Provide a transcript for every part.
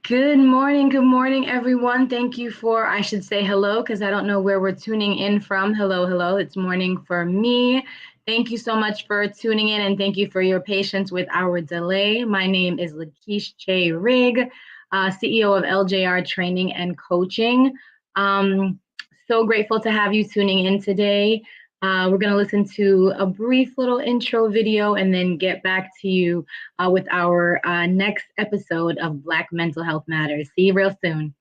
Good morning, everyone. Thank you for, I should say hello because I don't know where we're tuning in from. Hello, hello. It's morning for me. Thank you so much for tuning in and thank you for your patience with our delay. My name is LaChish Rigg, CEO of LJR Training and Coaching. Um, so grateful to have you tuning in today. We're going to listen to a brief little intro video and then get back to you with our next episode of Black Mental Health Matters. See you real soon.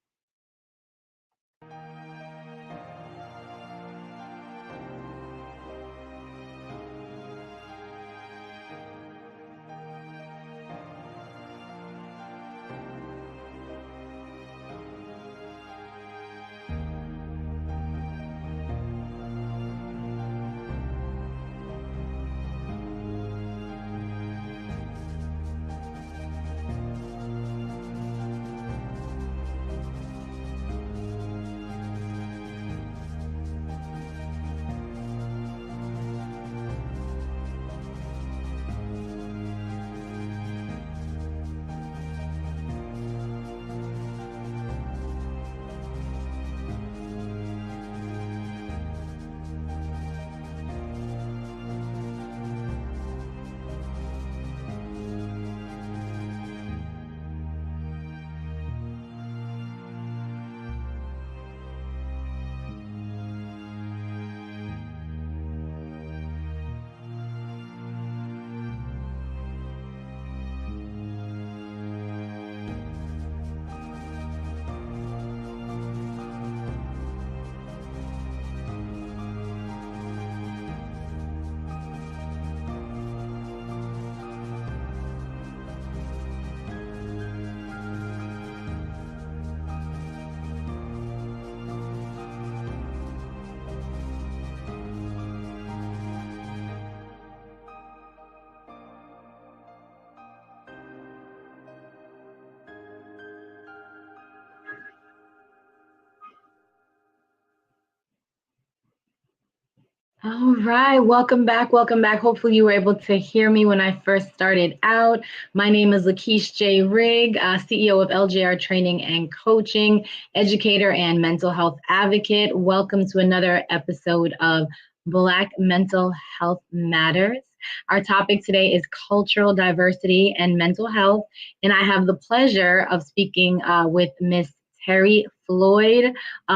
All right, welcome back. Welcome back. Hopefully, you were able to hear me when I first started out. My name is LaChish Rigg, CEO of LJR Training and Coaching, educator and mental health advocate. Welcome to another episode of Black Mental Health Matters. Our topic today is cultural diversity and mental health, and I have the pleasure of speaking with Miss Terri Floyd.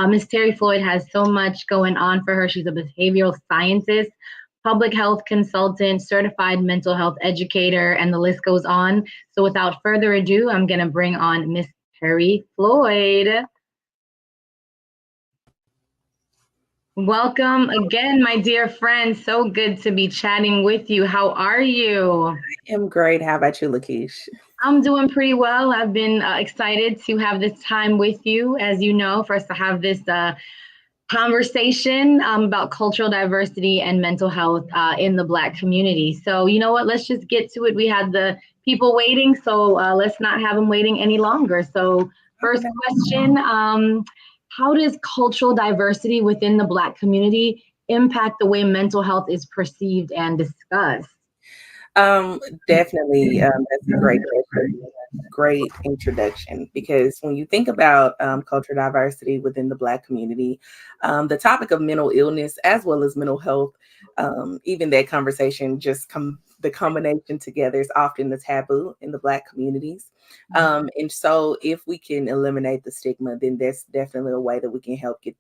Miss Terri Floyd has so much going on for her. She's a behavioral scientist, public health consultant, certified mental health educator, and the list goes on. So without further ado, I'm going to bring on Miss Terri Floyd. Welcome again, my dear friend. So good to be chatting with you. How are you? I am great. How about you, LaKeish? I'm doing pretty well. I've been excited to have this time with you, as you know, for us to have this conversation about cultural diversity and mental health in the Black community. So, you know what? Let's just get to it. We had the people waiting, so let's not have them waiting any longer. So, first question how does cultural diversity within the Black community impact the way mental health is perceived and discussed? Definitely. That's a great question. Great introduction, because when you think about cultural diversity within the Black community, the topic of mental illness as well as mental health, even that conversation the combination together is often the taboo in the Black communities. And so if we can eliminate the stigma, then that's definitely a way that we can help get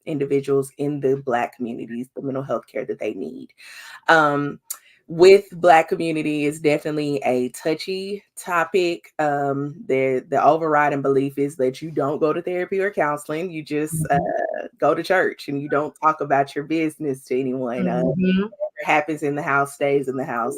individuals in the Black communities the mental health care that they need. With Black community is definitely a touchy topic. The overriding belief is that you don't go to therapy or counseling. You just go to church and you don't talk about your business to anyone. Mhm. Whatever happens in the house stays in the house.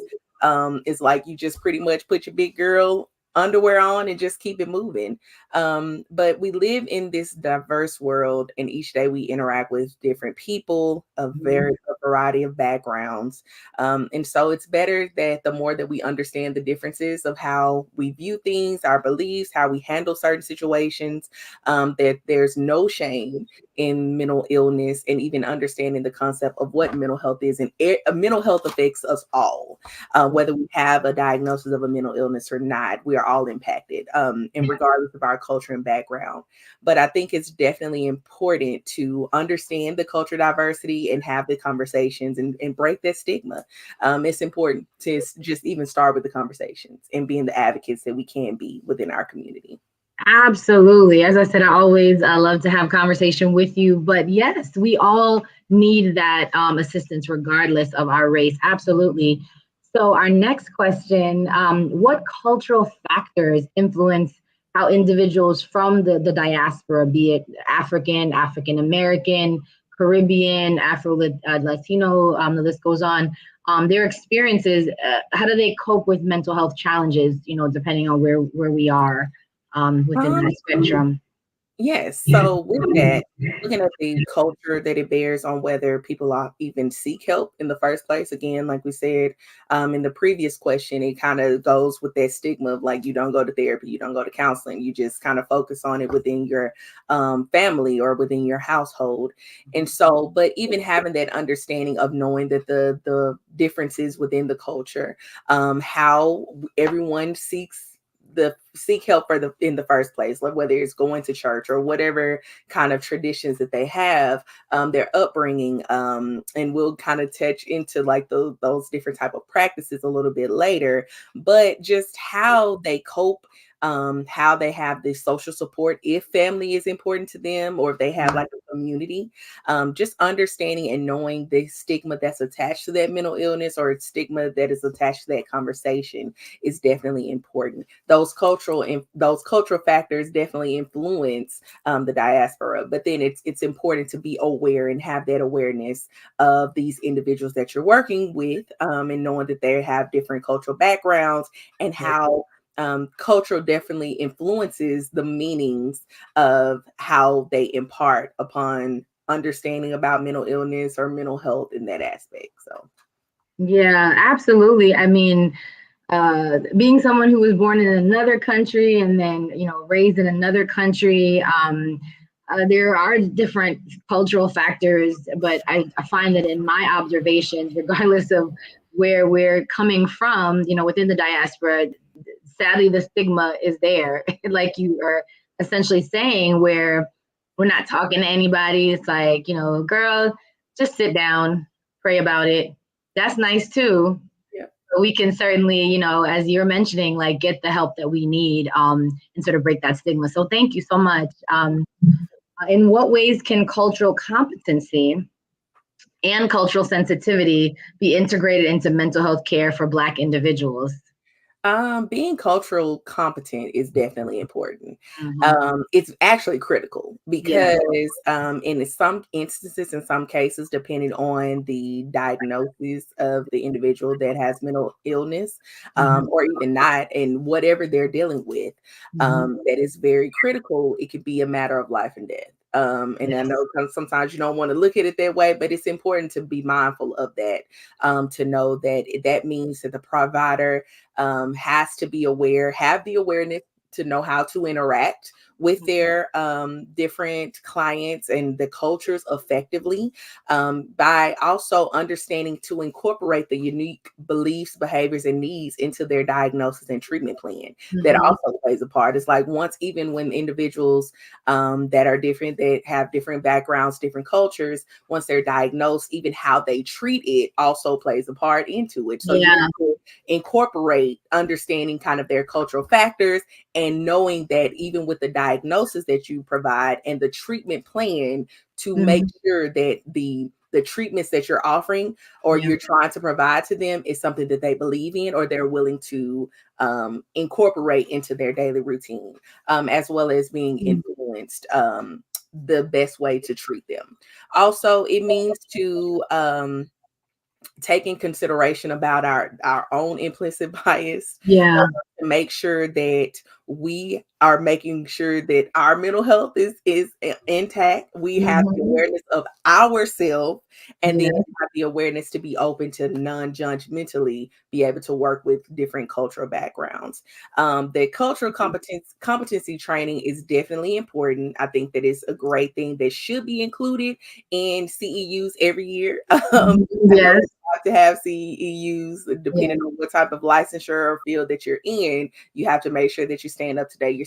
It's like you just pretty much put your big girl underwear on and just keep it moving. But we live in this diverse world, and each day we interact with different people of a variety of backgrounds. And so it's better that the more that we understand the differences of how we view things, our beliefs, how we handle certain situations, that there's no shame in mental illness, and even understanding the concept of what mental health is. And mental health affects us all, whether we have a diagnosis of a mental illness or not. We are all impacted, and regardless of our culture and background. But I think it's definitely important to understand the culture diversity and have the conversations and break that stigma. It's important to just even start with the conversations and being the advocates that we can be within our community. Absolutely. As I said, I always love to have conversation with you. But yes, we all need that assistance regardless of our race. Absolutely. So our next question, what cultural factors influence how individuals from the diaspora, be it African, African American, Caribbean, Latino, the list goes on, their experiences, how do they cope with mental health challenges, depending on where we are within that spectrum? Yes. So with that, looking at the culture that it bears on whether people are even seek help in the first place. Again, like we said in the previous question, it kind of goes with that stigma of like, you don't go to therapy, you don't go to counseling, you just kind of focus on it within your family or within your household. And so, but even having that understanding of knowing that the differences within the culture, how everyone seek help in the first place, like whether it's going to church or whatever kind of traditions that they have, their upbringing, and we'll kind of touch into like those different type of practices a little bit later, but just how they cope, how they have the social support if family is important to them, or if they have like a community, just understanding and knowing the stigma that's attached to that mental illness or stigma that is attached to that conversation is definitely important. Those cultural factors definitely influence the diaspora, but then it's important to be aware and have that awareness of these individuals that you're working with, and knowing that they have different cultural backgrounds and how cultural definitely influences the meanings of how they impart upon understanding about mental illness or mental health in that aspect. So Yeah, absolutely. I mean, being someone who was born in another country and then raised in another country, there are different cultural factors, but I find that in my observations, regardless of where we're coming from, within the diaspora, sadly the stigma is there. Like you are essentially saying, where we're not talking to anybody. It's like, girl, just sit down, pray about it. That's nice too. yeah. We can certainly, as you're mentioning, like get the help that we need, and sort of break that stigma. So thank you so much. In what ways can cultural competency and cultural sensitivity be integrated into mental health care for Black individuals? Being cultural competent is definitely important. Mhm. It's actually critical Yeah. because in some instances, in some cases, depending on the diagnosis of the individual that has mental illness, Mhm. or even not, and whatever they're dealing with, Mhm. that is very critical. It could be a matter of life and death. And I Yes. know sometimes you don't want to look at it that way, but it's important to be mindful of that, to know that that means that the provider has to be aware, have the awareness to know how to interact with their different clients and the cultures effectively, by also understanding to incorporate the unique beliefs, behaviors, and needs into their diagnosis and treatment plan. That Mhm. also plays a part. It's like once, even when individuals that are different, that have different backgrounds, different cultures, once they're diagnosed, even how they treat it also plays a part into it. So you Yeah. need to incorporate understanding kind of their cultural factors and knowing that even with the diagnosis that you provide and the treatment plan, to make Mhm. sure that the treatments that you're offering or Yeah. you're trying to provide to them is something that they believe in or they're willing to incorporate into their daily routine, as well as being Mhm. influenced, the best way to treat them. Also, it means to take in consideration about our own implicit bias, Yeah. to make sure that we are making sure that our mental health is intact. We have the awareness of ourselves, and then have the awareness to be open to non-judgmentally be able to work with different cultural backgrounds. The cultural competency training is definitely important. I think that it's a great thing that should be included in CEUs every year. Yes. Have to have CEUs depending on what type of licensure or field that you're in. You have to make sure that you're staying up to date.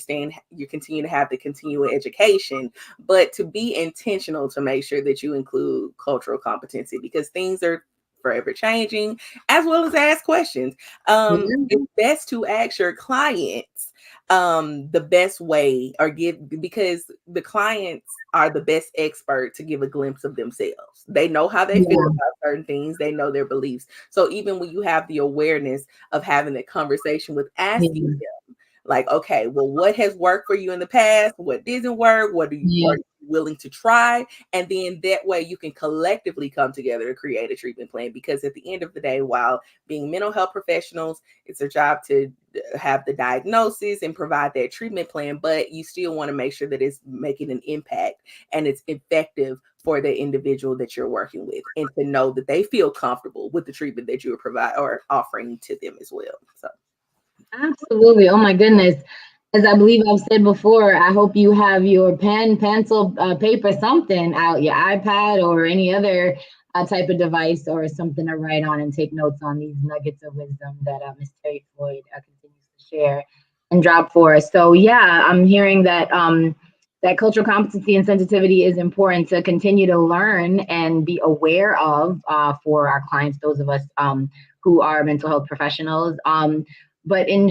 You continue to have the continual education, but to be intentional to make sure that you include cultural competency, because things are forever changing, as well as ask questions. It's best to ask your clients the best way, or because the clients are the best expert to give a glimpse of themselves. They know how they feel about certain things. They know their beliefs. So even when you have the awareness of having a conversation with asking them, like, okay, well, what has worked for you in the past? What didn't work? What are you willing to try? And then that way you can collectively come together to create a treatment plan. Because at the end of the day, while being mental health professionals, it's a job to have the diagnosis and provide that treatment plan, but you still want to make sure that it's making an impact and it's effective for the individual that you're working with, and to know that they feel comfortable with the treatment that you are providing or offering to them as well. So absolutely. Oh my goodness. As I believe I've said before, I hope you have your pen, pencil, paper, something out, your iPad or any other type of device or something to write on and take notes on these nuggets of wisdom that Ms. Terri Floyd continues to share and drop for us. So yeah, I'm hearing that that cultural competency and sensitivity is important to continue to learn and be aware of for our clients, those of us who are mental health professionals. But in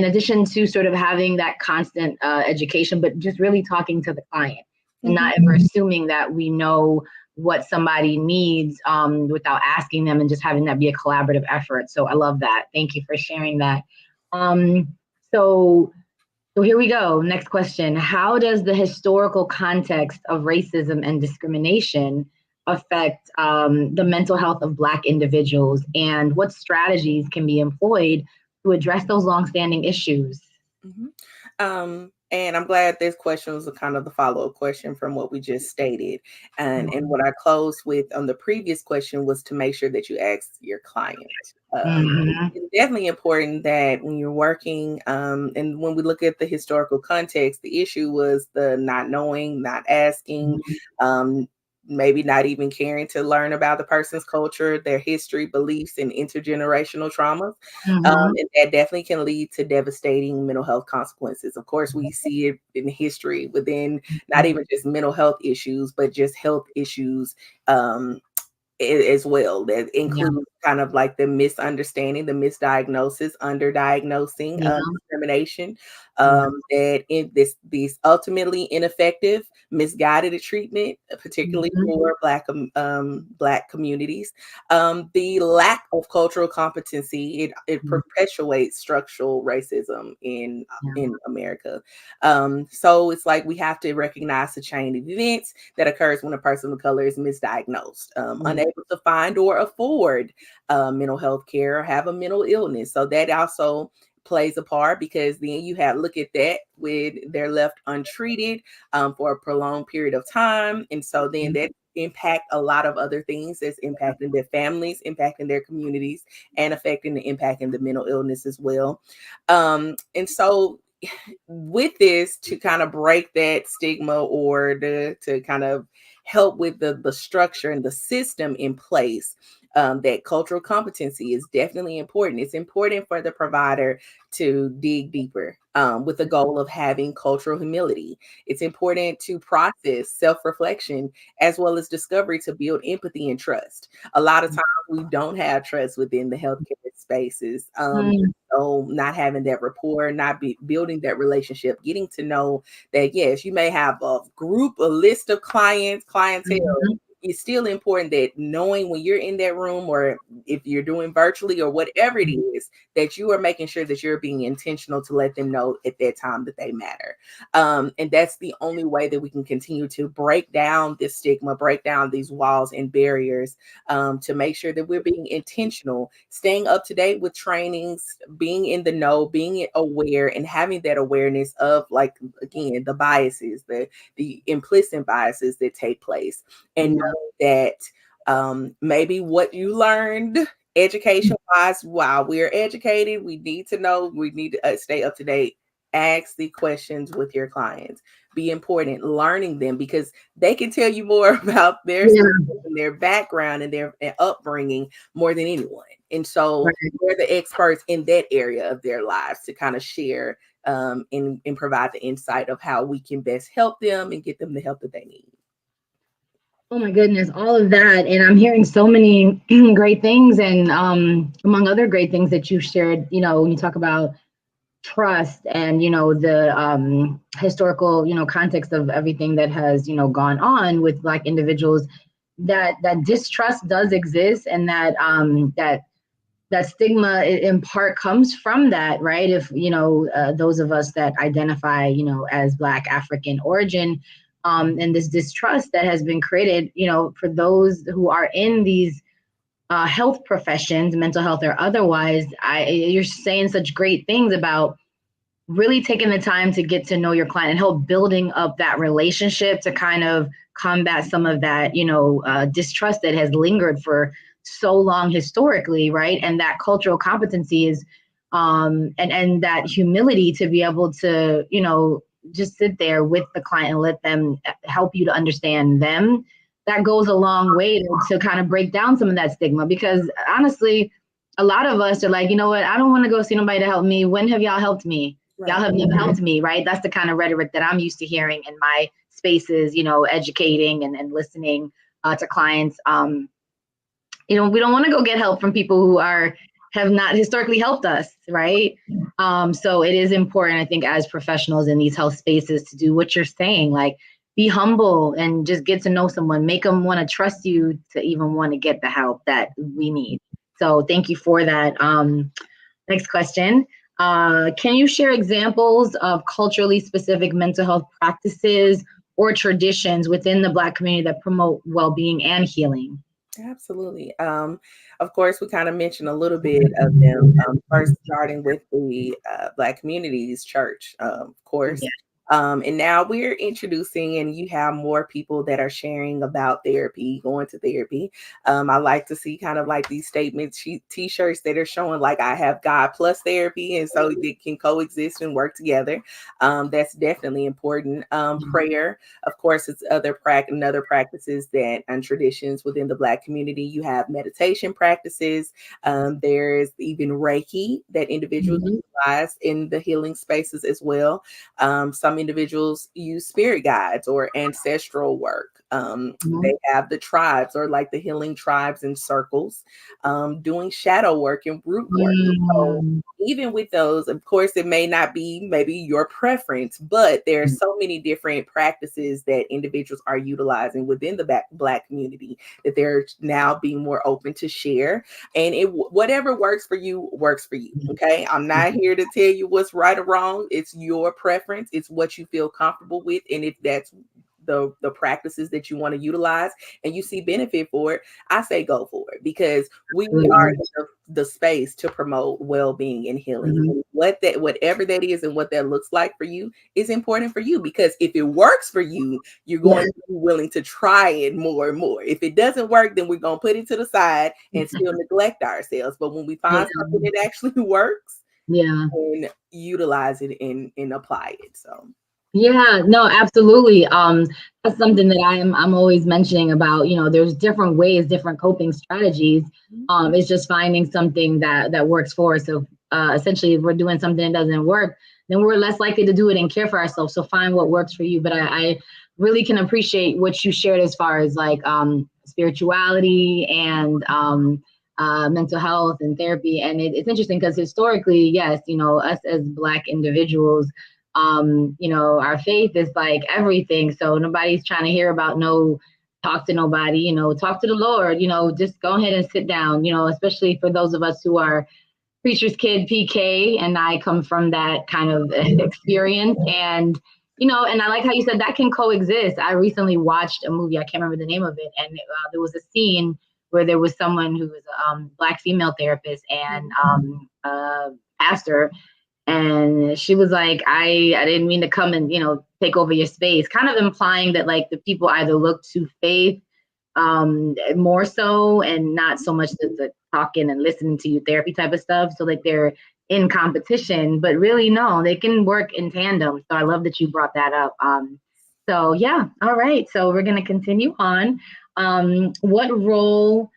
addition to sort of having that constant education, but just really talking to the client and not ever assuming that we know what somebody needs without asking them, and just having that be a collaborative effort. So I love that. Thank you for sharing that. So here we go. Next question. How does the historical context of racism and discrimination affect the mental health of Black individuals, and what strategies can be employed to address those longstanding issues? And I'm glad this question was a kind of the follow-up question from what we just stated. And what I closed with on the previous question was to make sure that you ask your client. It's definitely important that when you're working, and when we look at the historical context, the issue was the not knowing, not asking, maybe not even caring to learn about the person's culture, their history, beliefs, and intergenerational traumas. And that definitely can lead to devastating mental health consequences. Of course, we see it in history within not even just mental health issues, but just health issues as well, that includes kind of like the misunderstanding, the misdiagnosis, underdiagnosing, discrimination, that in these ultimately ineffective, misguided treatment, particularly for Black communities. The lack of cultural competency, it perpetuates structural racism in America. So it's like we have to recognize the chain of events that occurs when a person of color is misdiagnosed, unable to find or afford mental health care, or have a mental illness. So that also plays a part, because then you have, look at that, when they're left untreated for a prolonged period of time. And so then that impact a lot of other things, that's impacting their families, impacting their communities, and affecting the impact in the mental illness as well. And so with this, to kind of break that stigma, or to kind of help with the structure and the system in place, that cultural competency is definitely important. It's important for the provider to dig deeper with the goal of having cultural humility. It's important to process self-reflection as well as discovery, to build empathy and trust. A lot of times we don't have trust within the healthcare spaces. So not having that rapport, building that relationship, getting to know that, yes, you may have a list of clientele, it's still important that knowing when you're in that room, or if you're doing virtually or whatever it is, that you are making sure that you're being intentional to let them know at that time that they matter. And that's the only way that we can continue to break down this stigma, break down these walls and barriers, to make sure that we're being intentional, staying up to date with trainings, being in the know, being aware, and having that awareness of, like, again, the biases, the implicit biases that take place, and know that maybe what you learned education wise while we're educated, we need to know, we need to stay up to date. Ask the questions with your clients. Be important learning them, because they can tell you more about their and their background and their upbringing more than anyone. And so they're the experts in that area of their lives to kind of share and provide the insight of how we can best help them and get them the help that they need. Oh my goodness, all of that. And I'm hearing so many great things. And among other great things that you shared, when you talk about trust and, the historical, context of everything that has, gone on with Black individuals, that distrust does exist, and that stigma in part comes from that, right? If, those of us that identify, as Black African origin, and this distrust that has been created, for those who are in these health professions, mental health or otherwise. You're saying such great things about really taking the time to get to know your client and help building up that relationship to kind of combat some of that, distrust that has lingered for so long historically, right? And that cultural competency is, and that humility to be able to, just sit there with the client and let them help you to understand them. That goes a long way to kind of break down some of that stigma, because honestly, a lot of us are like, you know what, I don't want to go see nobody to help me. When have y'all helped me? Right. Y'all have never helped me, right? That's the kind of rhetoric that I'm used to hearing in my spaces, educating and listening to clients. We don't want to go get help from people who have not historically helped us, right? So it is important, I think, as professionals in these health spaces to do what you're saying, like be humble and just get to know someone, make them want to trust you to even want to get the help that we need. So thank you for that. Next question. Can you share examples of culturally specific mental health practices or traditions within the Black community that promote well-being and healing? Absolutely. Of course, we kind of mentioned a little bit of them. First, starting with the Black Communities Church, of course. Yeah. And now we're introducing, and you have more people that are sharing about therapy, going to therapy. I like to see kind of like these statements, t-shirts that are showing like I have God plus therapy, and so they can coexist and work together. That's definitely important. Prayer, of course, it's other practices that and traditions within the Black community. You have meditation practices. There's even Reiki that individuals utilize in the healing spaces as well. Some individuals use spirit guides or ancestral work. They have the tribes, or like the healing tribes and circles, doing shadow work and root work. So even with those, of course, it may not be maybe your preference, but there are so many different practices that individuals are utilizing within the Black community that they're now being more open to share. And whatever works for you works for you. Okay, I'm not here to tell you what's right or wrong. It's your preference. It's what you feel comfortable with, and if that's the practices that you want to utilize and you see benefit for it, I say go for it, because we are in the space to promote well-being and healing. Whatever that is and what that looks like for you is important for you, because if it works for you, you're going to be willing to try it more and more. If it doesn't work, then we're going to put it to the side and still neglect ourselves. But when we find something that actually works, and utilize it and apply it. So yeah, no, absolutely. That's something that I'm always mentioning about, there's different ways, different coping strategies. It's just finding something that works for us. So essentially, if we're doing something that doesn't work, then we're less likely to do it and care for ourselves. So find what works for you. But I really can appreciate what you shared as far as like spirituality and mental health and therapy. And it's interesting because historically, yes, us as Black individuals, our faith is like everything. So nobody's trying to hear about no talk to nobody, talk to the Lord, just go ahead and sit down, especially for those of us who are preacher's kid, PK, and I come from that kind of experience. And, and I like how you said that can coexist. I recently watched a movie, I can't remember the name of it, and there was a scene where there was someone who was a Black female therapist and pastor. And she was like, I didn't mean to come and, take over your space, kind of implying that like the people either look to faith more so and not so much the talking and listening to you therapy type of stuff. So like they're in competition, but really no, they can work in tandem. So I love that you brought that up. So yeah, all right. So we're going to continue on. What role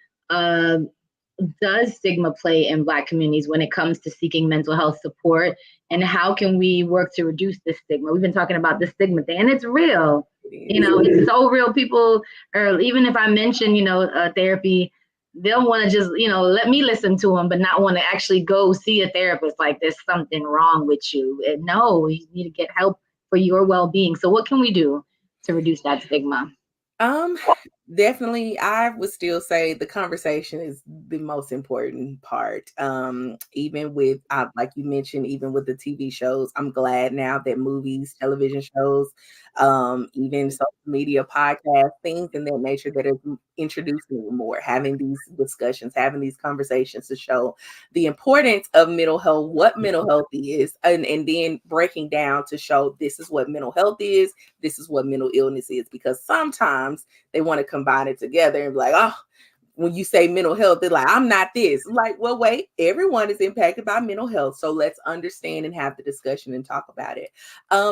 does stigma play in Black communities when it comes to seeking mental health support? And how can we work to reduce this stigma? We've been talking about the stigma thing, and it's real. It's so real. People, or even if I mention, therapy, they'll want to just, let me listen to them, but not want to actually go see a therapist. Like there's something wrong with you. And no, you need to get help for your well-being. So what can we do to reduce that stigma? Definitely, I would still say the conversation is the most important part. Even with, like you mentioned, even with the TV shows, I'm glad now that movies, television shows, even social media, podcasts, things in that nature that are introducing more, having these discussions, having these conversations to show the importance of mental health, what mental health is, and then breaking down to show this is what mental health is, this is what mental illness is, because sometimes they want to combine it together and be like, oh, when you say mental health, they're like, I'm not this. Like, well, wait, everyone is impacted by mental health. So let's understand and have the discussion and talk about it.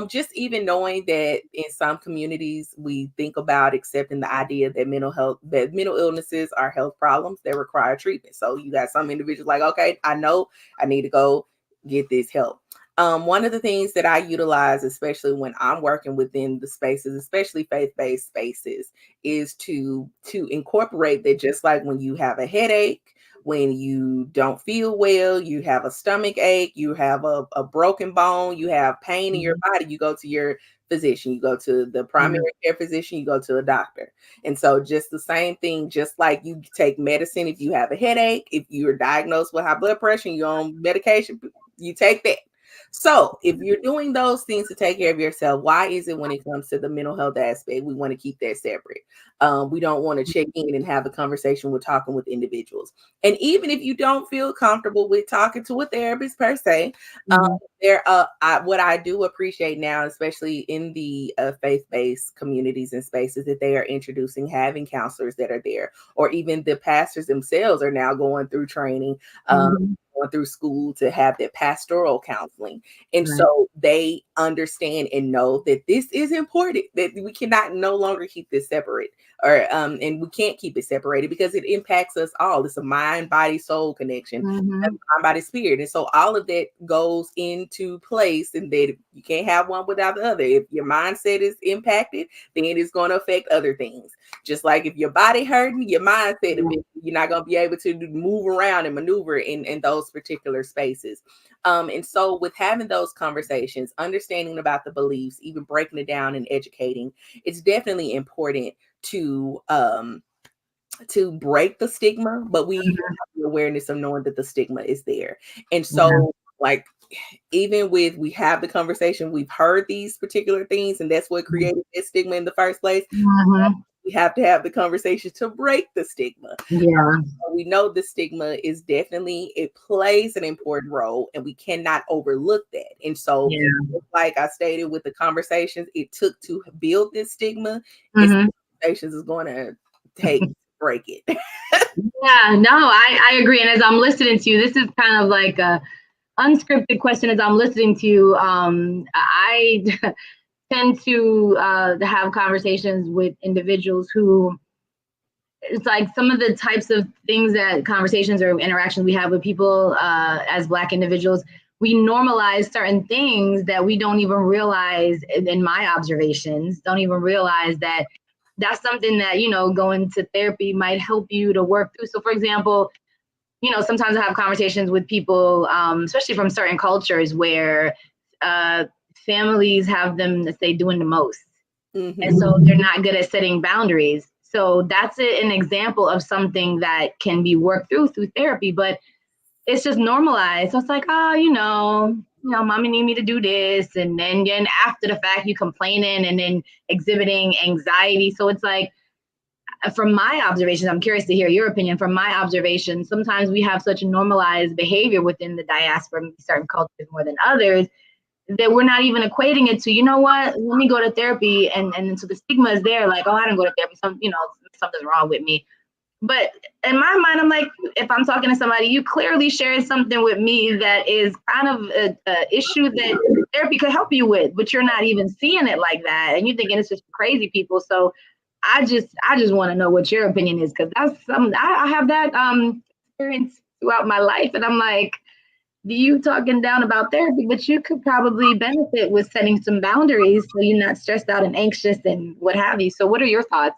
Just even knowing that in some communities, we think about accepting the idea that mental illnesses are health problems that require treatment. So you got some individuals like, okay, I know I need to go get this help. One of the things that I utilize, especially when I'm working within the spaces, especially faith-based spaces, is to incorporate that. Just like when you have a headache, when you don't feel well, you have a stomach ache, you have a broken bone, you have pain in your body, you go to your physician, you go to the primary care physician, you go to a doctor. And so just the same thing, just like you take medicine if you have a headache, if you're diagnosed with high blood pressure and you're on medication, you take that. So if you're doing those things to take care of yourself, why is it when it comes to the mental health aspect, we want to keep that separate? We don't want to check in and have a conversation with talking with individuals. And even if you don't feel comfortable with talking to a therapist per se, what I do appreciate now, especially in the faith-based communities and spaces, that they are introducing having counselors that are there, or even the pastors themselves are now going through training. Going through school to have that pastoral counseling. And so they understand and know that this is important, that we cannot no longer keep this separate, or and we can't keep it separated because it impacts us all. It's a mind, body, soul connection, mind, body, spirit. And so all of that goes into place, and that you can't have one without the other. If your mindset is impacted, then it's going to affect other things. Just like if your body hurting, your mindset, you're not going to be able to move around and maneuver in those particular spaces. And so with having those conversations, understanding about the beliefs, even breaking it down and educating, it's definitely important to break the stigma, but we have the awareness of knowing that the stigma is there. And so like, even with, we have the conversation, we've heard these particular things, and that's what created that stigma in the first place. We have to have the conversation to break the stigma. We know the stigma is definitely, it plays an important role, and we cannot overlook that. And so, like I stated with the conversations it took to build this stigma, conversations is going to take to break it. I agree. And as I'm listening to you, this is kind of like a unscripted question. As I'm listening to you, I tend to have conversations with individuals who, it's like some of the types of things that conversations or interactions we have with people as Black individuals, we normalize certain things that we don't even realize, in my observations, don't even realize that that's something that, going to therapy might help you to work through. So for example, sometimes I have conversations with people, especially from certain cultures, where families have them, let's say, doing the most. And so they're not good at setting boundaries. So that's an example of something that can be worked through therapy, but it's just normalized. So it's like, oh, mommy need me to do this. And then after the fact, you complaining and then exhibiting anxiety. So it's like, from my observations, I'm curious to hear your opinion. From my observations, sometimes we have such a normalized behavior within the diaspora, certain cultures more than others, that we're not even equating it to, you know what, let me go to therapy. And so the stigma is there, like, oh, I don't go to therapy. Something's wrong with me. But in my mind, I'm like, if I'm talking to somebody, you clearly shared something with me that is kind of a issue that therapy could help you with, but you're not even seeing it like that. And you're thinking it's just crazy people. So I just want to know what your opinion is, because that's something I have that experience throughout my life. And I'm like, you talking down about therapy, but you could probably benefit with setting some boundaries so you're not stressed out and anxious and what have you. So what are your thoughts?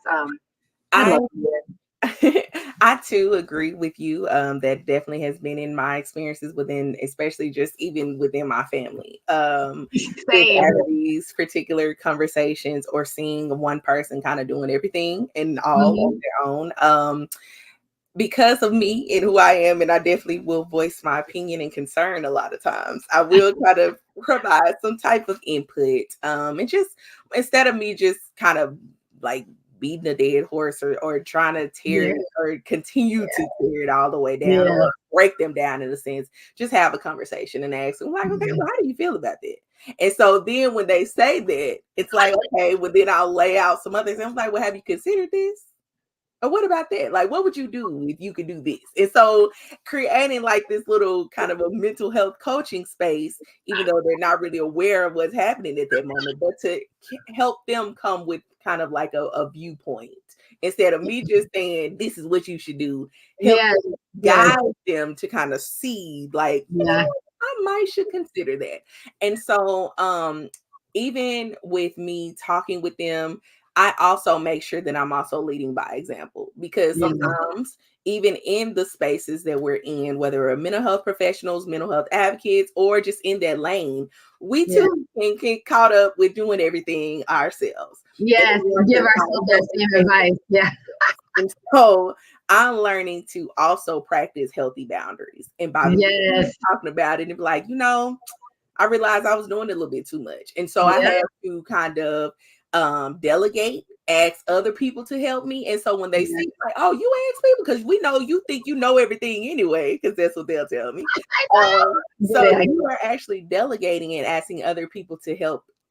I too agree with you. That definitely has been in my experiences within, especially just even within my family. With these particular conversations or seeing one person kind of doing everything and all on their own. Because of me and who I am, and I definitely will voice my opinion and concern a lot of times. I will try to provide some type of input. And just instead of me just kind of like beating a dead horse or trying to tear it or continue to tear it all the way down or break them down in a sense, just have a conversation and ask them, like, okay, well, how do you feel about that? And so then when they say that, it's like, okay, well, then I'll lay out some others. I'm like, well, have you considered this? Or what about that? Like, what would you do if you could do this? And so creating like this little kind of a mental health coaching space, even though they're not really aware of what's happening at that moment, but to help them come with kind of like a viewpoint instead of me just saying, this is what you should do. Help them guide them to kind of see like, I might should consider that. And so even with me talking with them, I also make sure that I'm also leading by example, because sometimes even in the spaces that we're in, whether we're mental health professionals, mental health advocates, or just in that lane, we too can get caught up with doing everything ourselves. Yes, give ourselves that same advice. Yeah. And so I'm learning to also practice healthy boundaries. And by talking about it and be like, I realized I was doing a little bit too much. And so I have to kind of delegate, ask other people to help me. And so when they see like, oh, you ask people because we know you think you know everything anyway, because that's what they'll tell me. So you are actually delegating and asking other people to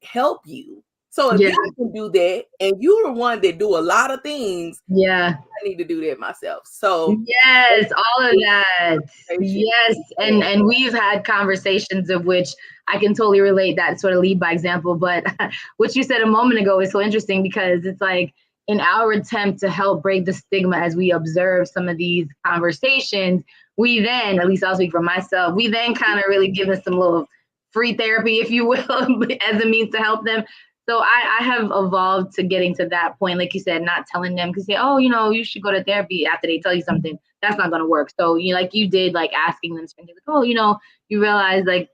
help you. So if you can do that and you're the one that do a lot of things, I need to do that myself. So yes, all of that. Yes. And we've had conversations of which I can totally relate, that sort of lead by example. But what you said a moment ago is so interesting, because it's like in our attempt to help break the stigma as we observe some of these conversations, we then, at least I'll speak for myself, we then kind of really give us some little free therapy, if you will, as a means to help them. So I have evolved to getting to that point, like you said, not telling them, because oh, you should go to therapy after they tell you something. That's not going to work. So like you did, like asking them, like, oh, you realize like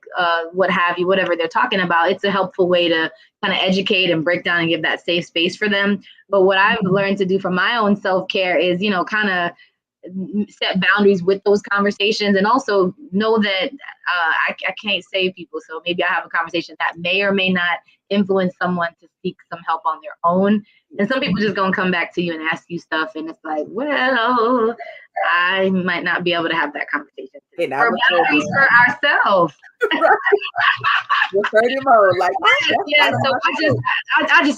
what have you, whatever they're talking about. It's a helpful way to kind of educate and break down and give that safe space for them. But what I've learned to do for my own self-care is, kind of set boundaries with those conversations, and also know that I can't save people. So maybe I have a conversation that may or may not influence someone to seek some help on their own. And some people just gonna come back to you and ask you stuff, and it's like, well, I might not be able to have that conversation. For boundaries for ourselves. Like, so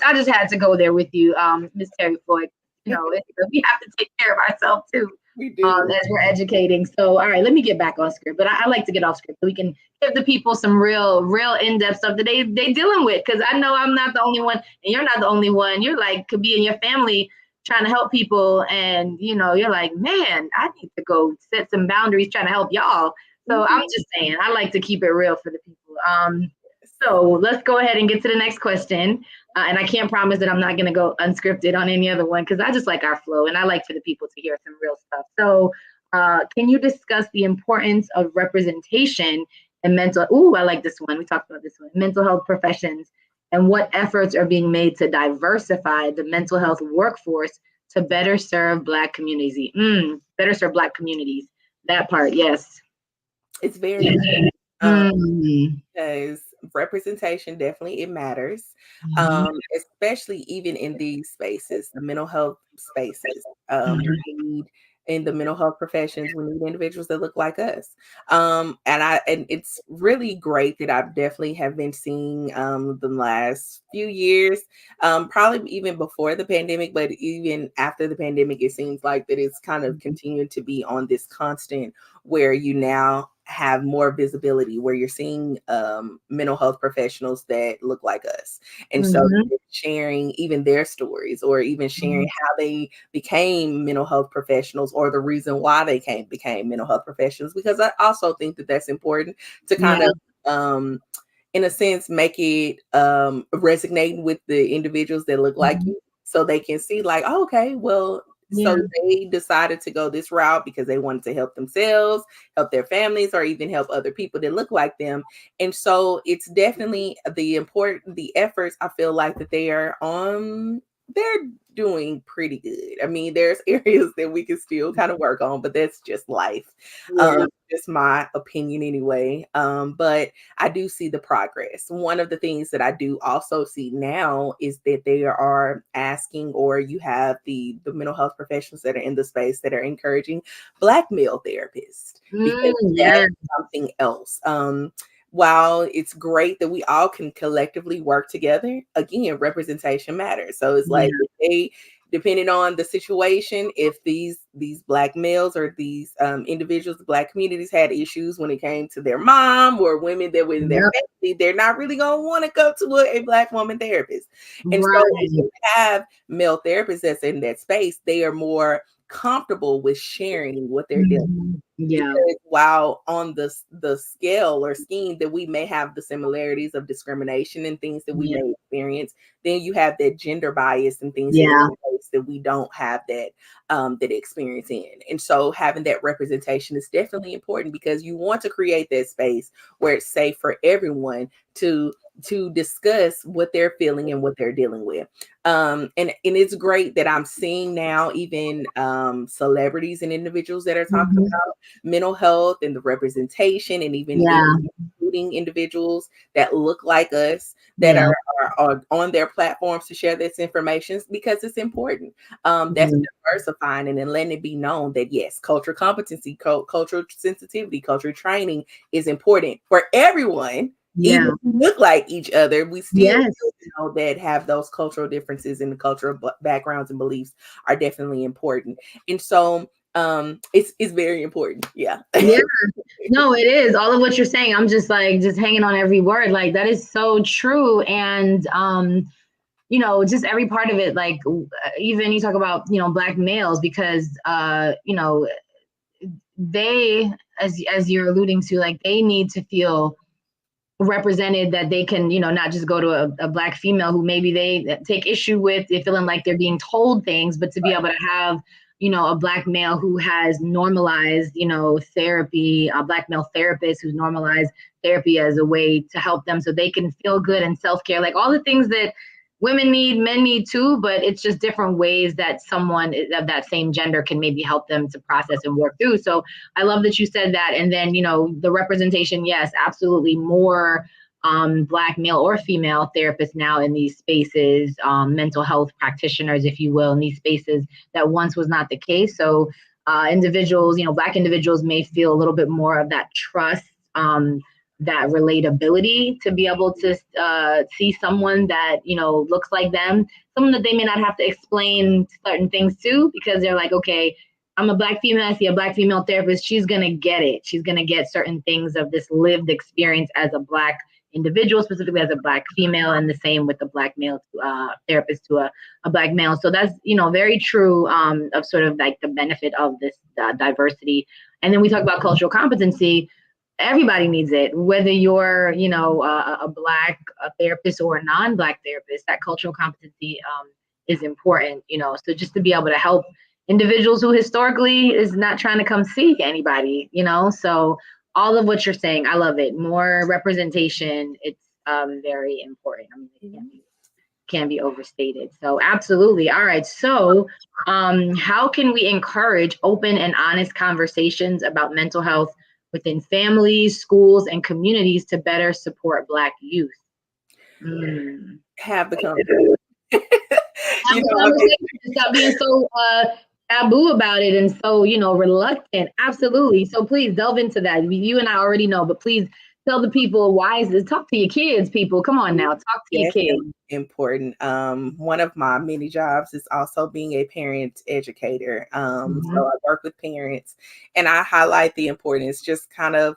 I just had to go there with you, Miss Terri Floyd. We have to take care of ourselves too. We do. As we're educating. So, all right, let me get back on script. But I like to get off script so we can give the people some real in-depth stuff that they dealing with. Because I know I'm not the only one, and you're not the only one. You're like, could be in your family trying to help people, and you're like, man, I need to go set some boundaries trying to help y'all. So I'm just saying, I like to keep it real for the people. So let's go ahead and get to the next question. And I can't promise that I'm not going to go unscripted on any other one, because I just like our flow and I like for the people to hear some real stuff. So can you discuss the importance of representation in I like this one. We talked about this one, mental health professions, and what efforts are being made to diversify the mental health workforce to better serve Black communities. Better serve Black communities. That part, yes. It's very important. Mm. Because representation definitely it matters, Mhm. especially even in these spaces, the mental health spaces. Mhm. We need in the mental health professions, we need individuals that look like us. And it's really great that I definitely have been seeing the last few years, probably even before the pandemic, but even after the pandemic, it seems like that it's kind of continued to be on this constant where you now have more visibility, where you're seeing mental health professionals that look like us. And so Mhm. sharing even their stories, or even sharing how they became mental health professionals, or the reason why they became mental health professionals, because I also think that that's important to kind Yeah. of in a sense make it resonate with the individuals that look like Mhm. you, so they can see like, oh, okay, well, Yeah. so they decided to go this route because they wanted to help themselves, help their families, or even help other people that look like them. And so it's definitely the efforts I feel like that they are on, they're doing pretty good. I mean, there's areas that we can still kind of work on, but that's just life. Yeah. Just my opinion anyway. But I do see the progress. One of the things that I do also see now is that they are asking, or you have the mental health professionals that are in the space that are encouraging Black male therapists, because that Yeah. is something else. While it's great that we all can collectively work together, again, representation matters. So it's Yeah. like if they, depending on the situation, if these Black males or these individuals, the Black communities had issues when it came to their mom or women that were in their Yep. family, they're not really going to want to go to a Black woman therapist. And so when Right. you have male therapists that's in that space, they are more comfortable with sharing what they're dealing. Yeah. Because while on the scale or scheme that we may have the similarities of discrimination and things that we Yeah. may experience, then you have that gender bias and things that Yeah. that we don't have that experience in. And so having that representation is definitely important, because you want to create that space where it's safe for everyone to discuss what they're feeling and what they're dealing with. And it's great that I'm seeing now even celebrities and individuals that are talking Mhm. about mental health and the representation, and even Yeah. including individuals that look like us that Yeah. are on their platforms to share this information, because it's important. That's Mhm. diversifying, and then letting it be known that yes, cultural competency, cultural sensitivity, cultural training is important for everyone. Even Yeah. if we look like each other, we still, Yes. that have those cultural differences, and the cultural backgrounds and beliefs are definitely important. And so it's very important. Yeah. Yeah. No, it is. All of what you're saying, I'm just like just hanging on every word. Like that is so true. And just every part of it, like even you talk about, Black males, because they, as you're alluding to, like they need to feel represented, that they can, not just go to a Black female who maybe they take issue with, they're feeling like they're being told things, but to be able to have, a Black male who has normalized, therapy, a Black male therapist who's normalized therapy as a way to help them so they can feel good, and self-care, like all the things that women need, men need too, but it's just different ways that someone of that same gender can maybe help them to process and work through. So I love that you said that. And then, the representation, yes, absolutely more Black male or female therapists now in these spaces, mental health practitioners, if you will, in these spaces that once was not the case. So individuals, Black individuals may feel a little bit more of that trust, that relatability, to be able to see someone that, looks like them, someone that they may not have to explain certain things to, because they're like, okay, I'm a Black female, I see a Black female therapist, she's going to get it. She's going to get certain things of this lived experience as a Black individual, specifically as a Black female, and the same with the Black male therapist to a Black male. So that's, very true, of sort of like the benefit of this diversity. And then we talk about cultural competency. Everybody needs it, whether you're, a Black therapist or a non-Black therapist. That cultural competency is important, so just to be able to help individuals who historically is not trying to come see anybody, so all of what you're saying, I love it. More representation, it's very important. I mean, it can't be. can't be overstated. So absolutely. All right. So how can we encourage open and honest conversations about mental health within families, schools, and communities to better support Black youth? Have the conversation. Have a conversation. Stop being so taboo about it and so, reluctant. Absolutely. So please delve into that. You and I already know, but please tell the people why is this. Talk to your kids, people. Come on now. Talk to your kids. Important. One of my many jobs is also being a parent educator. So I work with parents and I highlight the importance, just kind of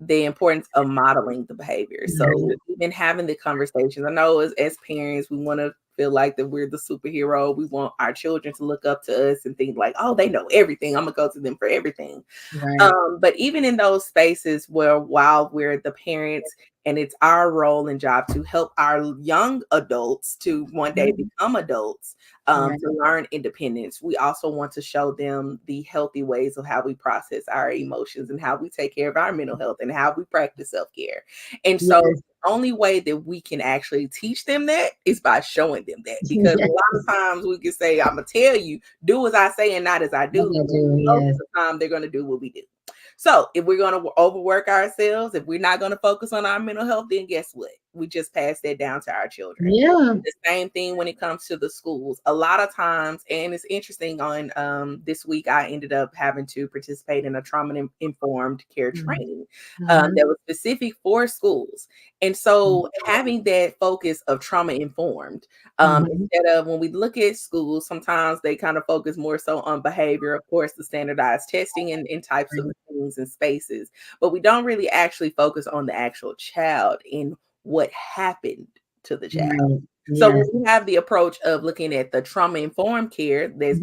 the importance of modeling the behavior. So even having the conversations, I know as parents, we want to feel like that we're the superhero. We want our children to look up to us and think like, oh, they know everything. I'm gonna go to them for everything. Right. But even in those spaces where while we're the parents and it's our role and job to help our young adults to one day become adults, to learn independence, we also want to show them the healthy ways of how we process our emotions and how we take care of our mental health and how we practice self-care. And so the only way that we can actually teach them that is by showing them that, because a lot of times we can say, I'm gonna tell you, do as I say and not as I do. Most of the time they're gonna do what we do. So if we're going to overwork ourselves, if we're not going to focus on our mental health, then guess what? We just pass that down to our children. Yeah. The same thing when it comes to the schools. A lot of times, and it's interesting, on this week, I ended up having to participate in a trauma-informed care training that was specific for schools. And so having that focus of trauma-informed, instead of when we look at schools, sometimes they kind of focus more so on behavior, of course, the standardized testing and types of things and spaces, but we don't really actually focus on the actual child and what happened to the child. So when we have the approach of looking at the trauma-informed care, there's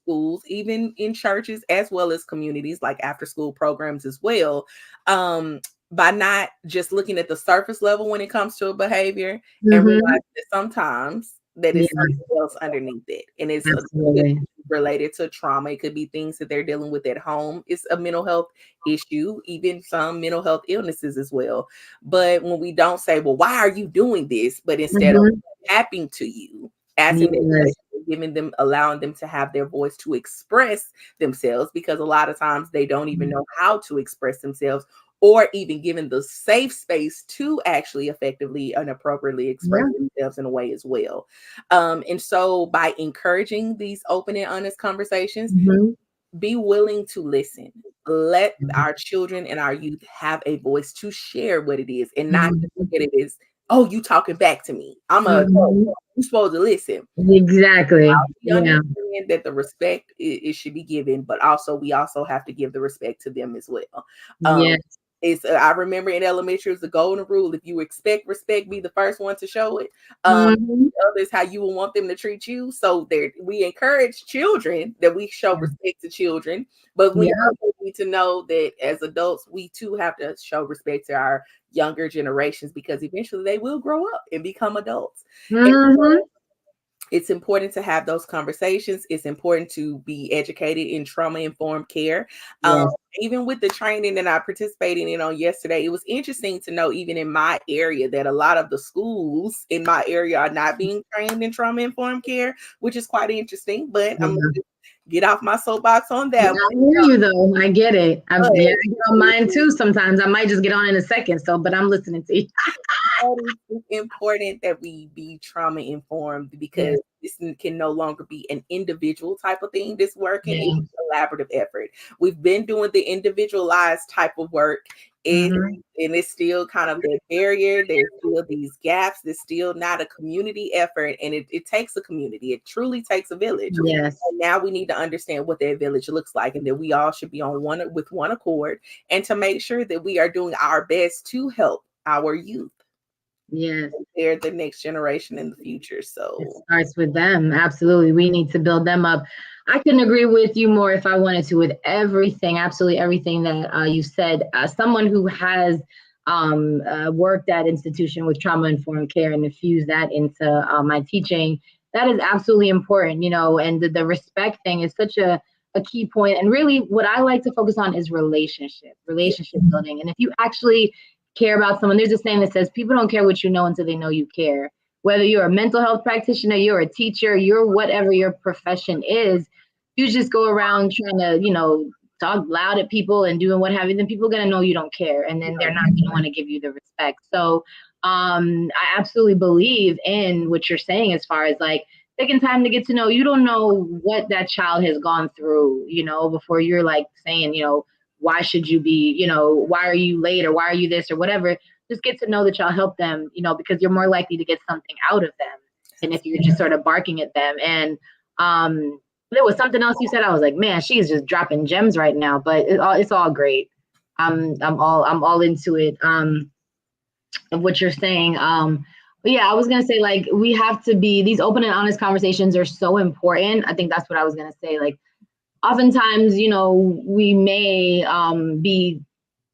schools, even in churches, as well as communities, like after-school programs as well, by not just looking at the surface level when it comes to a behavior and realize that sometimes that is something else underneath it. And it's related to trauma. It could be things that they're dealing with at home. It's a mental health issue, even some mental health illnesses as well. But when we don't say, well, why are you doing this? But instead of happening to you, asking them, giving them, allowing them to have their voice to express themselves, because a lot of times they don't even know how to express themselves, or even given the safe space to actually effectively and appropriately express themselves in a way as well. And so by encouraging these open and honest conversations, be willing to listen. Let our children and our youth have a voice to share what it is, and not just look at it as, oh, you talking back to me. I'm a you're supposed to listen. Exactly. We understand that the respect it should be given, but also we also have to give the respect to them as well. I remember in elementary, it was the golden rule: if you expect respect, be the first one to show it. Others, how you will want them to treat you. So there, we encourage children that we show respect to children, but we also need to know that as adults, we too have to show respect to our younger generations, because eventually they will grow up and become adults. It's important to have those conversations. It's important to be educated in trauma-informed care. Even with the training that I participated in on yesterday, it was interesting to know, even in my area, that a lot of the schools in my area are not being trained in trauma-informed care, which is quite interesting. But I'm going to get off my soapbox on that. I hear you, though. I get it. I get on mine too sometimes. I might just get on in a second, but I'm listening to you. It's important that we be trauma informed, because this can no longer be an individual type of thing. This working is a collaborative effort. We've been doing the individualized type of work, and it's still kind of that barrier. There's still these gaps. There's still not a community effort, and it takes a community. It truly takes a village. And now we need to understand what that village looks like, and that we all should be on one accord, and to make sure that we are doing our best to help our youth. They're the next generation in the future. So it starts with them. Absolutely. We need to build them up. I couldn't agree with you more if I wanted to, with everything, absolutely everything that you said. Someone who has worked at institution with trauma-informed care and infused that into my teaching, that is absolutely important, and the respect thing is such a key point. And really what I like to focus on is relationship building. And if you actually care about someone, there's a saying that says people don't care what you know until they know you care. whether you're a mental health practitioner, you're a teacher, you're whatever your profession is, you just go around trying to, talk loud at people and doing what have you, then people are going to know you don't care. And then they're not going to want to give you the respect. So I absolutely believe in what you're saying as far as like taking time to get to know. You don't know what that child has gone through, before you're like saying, why should you be, why are you late, or why are you this or whatever. Just get to know the child, help them, because you're more likely to get something out of them than if you're just sort of barking at them. And there was something else you said. I was like, man, she's just dropping gems right now. But it's all great. I'm all into it. Of what you're saying. But yeah, I was gonna say, like, we have to be, these open and honest conversations are so important. I think that's what I was gonna say. Like, oftentimes, we may be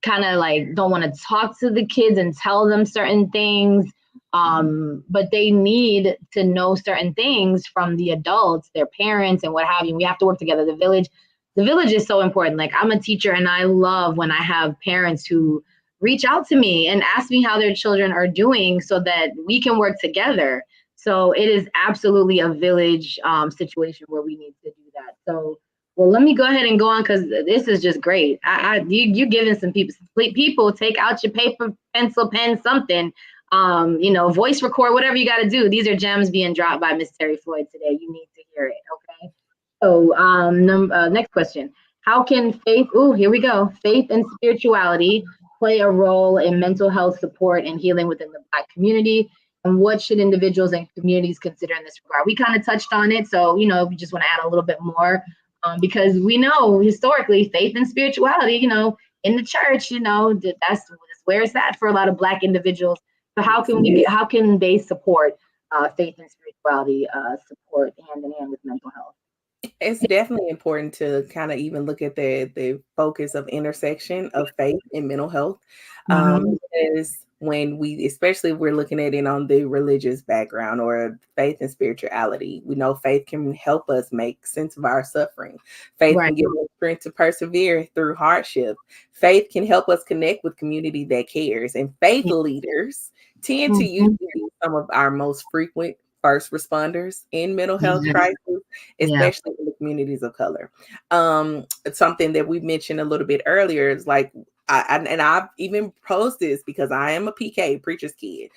kind of like don't want to talk to the kids and tell them certain things, but they need to know certain things from the adults, their parents, and what have you. We have to work together. The village is so important. Like, I'm a teacher, and I love when I have parents who reach out to me and ask me how their children are doing so that we can work together. So it is absolutely a village situation where we need to do that. So, well, let me go ahead and go on, because this is just great. You're giving some people take out your paper, pencil, pen, something, voice record, whatever you got to do. These are gems being dropped by Miss Terri Floyd today. You need to hear it. Okay. So, next question. How can here we go. Faith and spirituality play a role in mental health support and healing within the Black community? And what should individuals and communities consider in this regard? We kind of touched on it. So, we just want to add a little bit more, because we know historically faith and spirituality, in the church, that's where it's at for a lot of Black individuals. So how can they support faith and spirituality support hand in hand with mental health? It's definitely important to kind of even look at the focus of intersection of faith and mental health. Because especially if we're looking at it on the religious background or faith and spirituality, we know faith can help us make sense of our suffering. Faith can give us strength to persevere through hardship. Faith can help us connect with community that cares. And faith leaders tend to usually be some of our most frequent first responders in mental health crisis, especially in the communities of color. It's something that we mentioned a little bit earlier is like, I've even posed this because I am a PK, preacher's kid,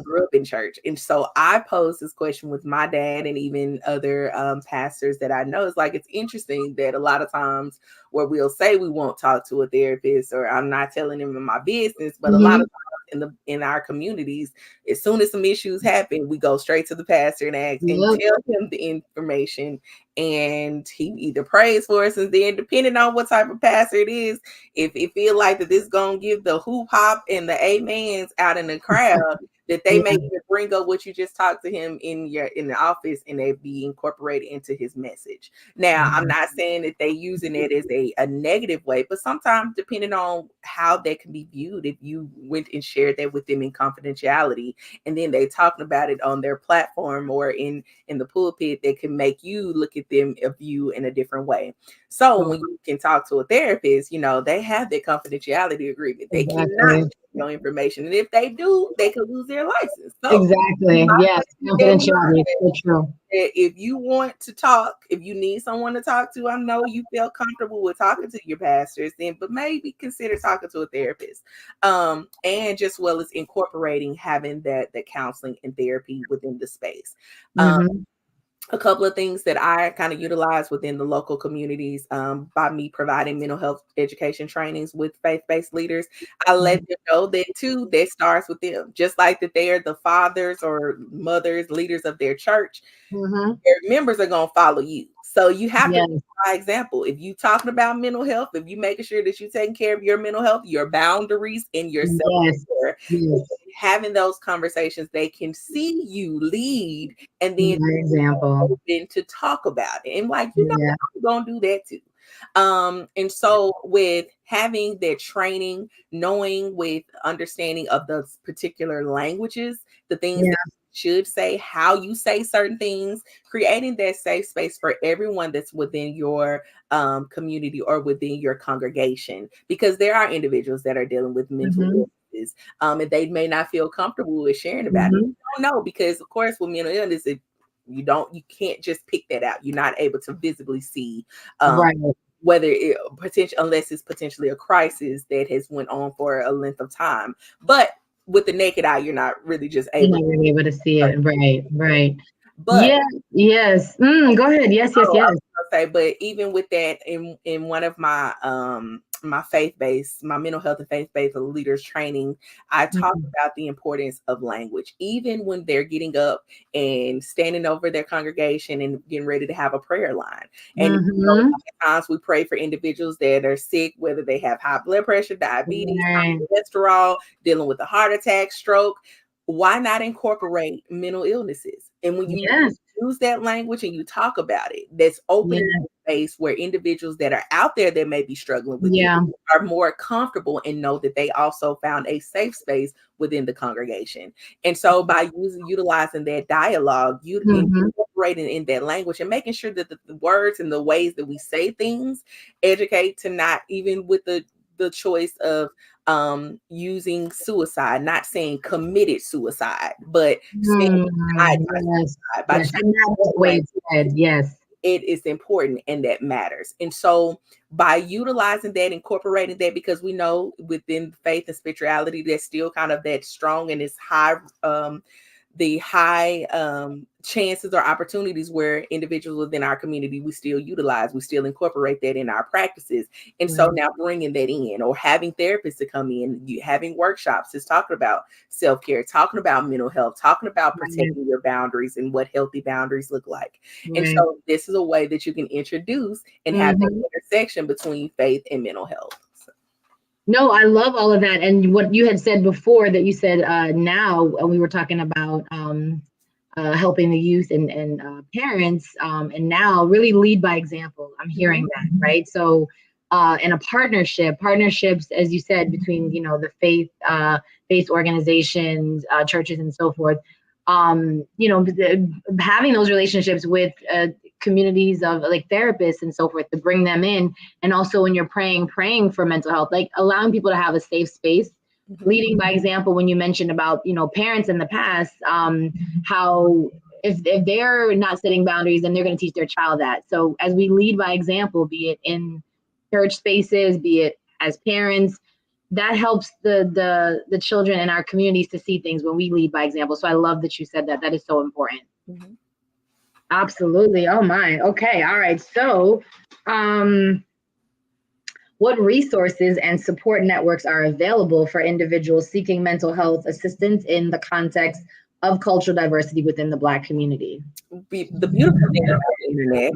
grew up in church. And so I posed this question with my dad and even other pastors that I know. It's like, it's interesting that a lot of times where we'll say we won't talk to a therapist or I'm not telling them in my business, but a lot of times in our communities, as soon as some issues happen, we go straight to the pastor and ask and tell him the information, and he either prays for us, and then depending on what type of pastor it is, if it feel like that this gonna give the hoop hop and the amens out in the crowd, that they may even bring up what you just talked to him in the office, and they be incorporated into his message. Now, I'm not saying that they using it as a negative way, but sometimes depending on how that can be viewed, if you went and shared that with them in confidentiality, and then they talking about it on their platform or in the pulpit, that can make you look at them of you in a different way. So when you can talk to a therapist, they have that confidentiality agreement. They cannot no information, and if they do, they could lose their license. So exactly, yes, confidentiality. So true. If you want to talk, if you need someone to talk to, I know you feel comfortable with talking to your pastors, then, but maybe consider talking to a therapist, and just well as incorporating having that counseling and therapy within the space. A couple of things that I kind of utilize within the local communities, by me providing mental health education trainings with faith-based leaders. I let them know that too, that starts with them. Just like that they are the fathers or mothers, leaders of their church, their members are going to follow you. So you have to be by example. If you talking about mental health, if you making sure that you're taking care of your mental health, your boundaries, and your self-care, having those conversations, they can see you lead, and then open to talk about it. And like, I'm gonna do that too. And so with having that training, knowing with understanding of the particular languages, the things that you should say, how you say certain things, creating that safe space for everyone that's within your community or within your congregation, because there are individuals that are dealing with mental illness and they may not feel comfortable with sharing about it. You don't know, because of course with mental illness, you can't just pick that out. You're not able to visibly see whether unless it's potentially a crisis that has went on for a length of time. But with the naked eye, you're not really just able to see it. Right. But yes. Go ahead. Yes. I was gonna say, but even with that, in one of my my mental health and faith-based leaders training, I talked about the importance of language, even when they're getting up and standing over their congregation and getting ready to have a prayer line. And sometimes we pray for individuals that are sick, whether they have high blood pressure, diabetes, high cholesterol, dealing with a heart attack, stroke. Why not incorporate mental illnesses? And when you use that language and you talk about it, that's opening space where individuals that are out there that may be struggling with it are more comfortable and know that they also found a safe space within the congregation. And so by utilizing that dialogue, you incorporating in that language and making sure that the words and the ways that we say things educate to not even with the choice of using suicide, not saying committed suicide, but saying it is important and that matters. And so by utilizing that, incorporating that, because we know within faith and spirituality, there's still kind of that strong and it's high, the high chances or opportunities where individuals within our community, we still incorporate that in our practices. And so now bringing that in, or having therapists to come in, having workshops is talking about self-care, talking about mental health, talking about protecting your boundaries and what healthy boundaries look like. And so this is a way that you can introduce and have that intersection between faith and mental health. No, I love all of that. And what you had said before, that you said now we were talking about helping the youth and parents, and now really lead by example. I'm hearing that, right? So in a partnerships, as you said, between, the faith-based organizations, churches and so forth, having those relationships with communities of like therapists and so forth to bring them in. And also when you're praying for mental health, like allowing people to have a safe space, leading by example. When you mentioned about, parents in the past, how if they're not setting boundaries, then they're going to teach their child that. So as we lead by example, be it in church spaces, be it as parents, that helps the children in our communities to see things when we lead by example. So I love that you said that. That is so important. Absolutely. Oh my. Okay. All right. So, what resources and support networks are available for individuals seeking mental health assistance in the context of cultural diversity within the Black community? The beautiful thing about the internet,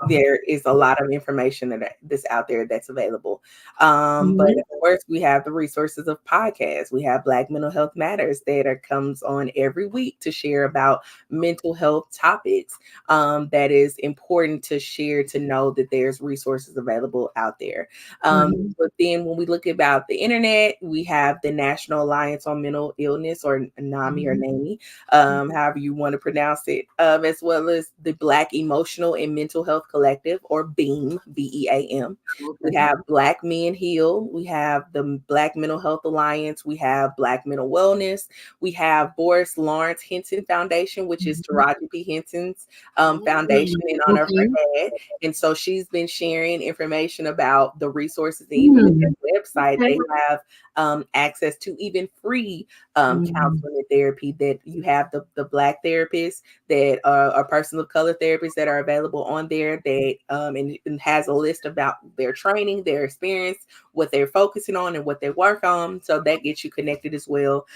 there is a lot of information that's out there that's available. But of course, we have the resources of podcasts. We have Black Mental Health Matters that comes on every week to share about mental health topics. That is important to share, to know that there's resources available out there. But then when we look about the internet, we have the National Alliance on Mental Illness, or NAMI or NAMI, however you want to pronounce it, as well as the Black Emotional and Mental Health Collective, or BEAM, BEAM. We have Black Men Heal. We have the Black Mental Health Alliance. We have Black Mental Wellness. We have Boris Lawrence Henson Foundation, which is Taraji P. Henson's foundation in honor of her dad. And so she's been sharing information about the resources, and even with their website, they have access to even free counseling and therapy. That you have the Black therapists that are personal color therapists that are available on there, that and has a list about their training, their experience, what they're focusing on and what they work on. So that gets you connected as well.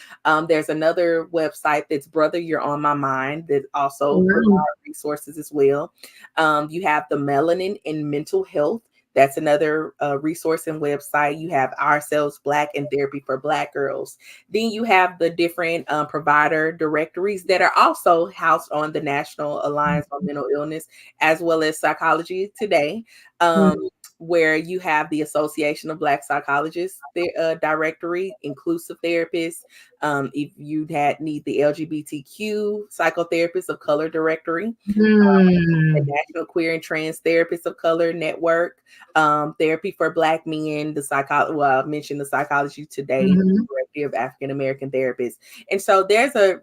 There's another website that's Brother You're on My Mind that also provides resources as well. You have the Melanin in Mental Health. That's another resource and website. You have Ourselves Black and Therapy for Black Girls. Then you have the different provider directories that are also housed on the National Alliance on Mental Illness, as well as Psychology Today, where you have the Association of Black Psychologists directory, inclusive therapists. If you need the LGBTQ psychotherapists of color directory, the National Queer and Trans Therapists of Color Network, Therapy for Black Men, the psychology. Well, I mentioned the Psychology Today, Directory of African American Therapists, and so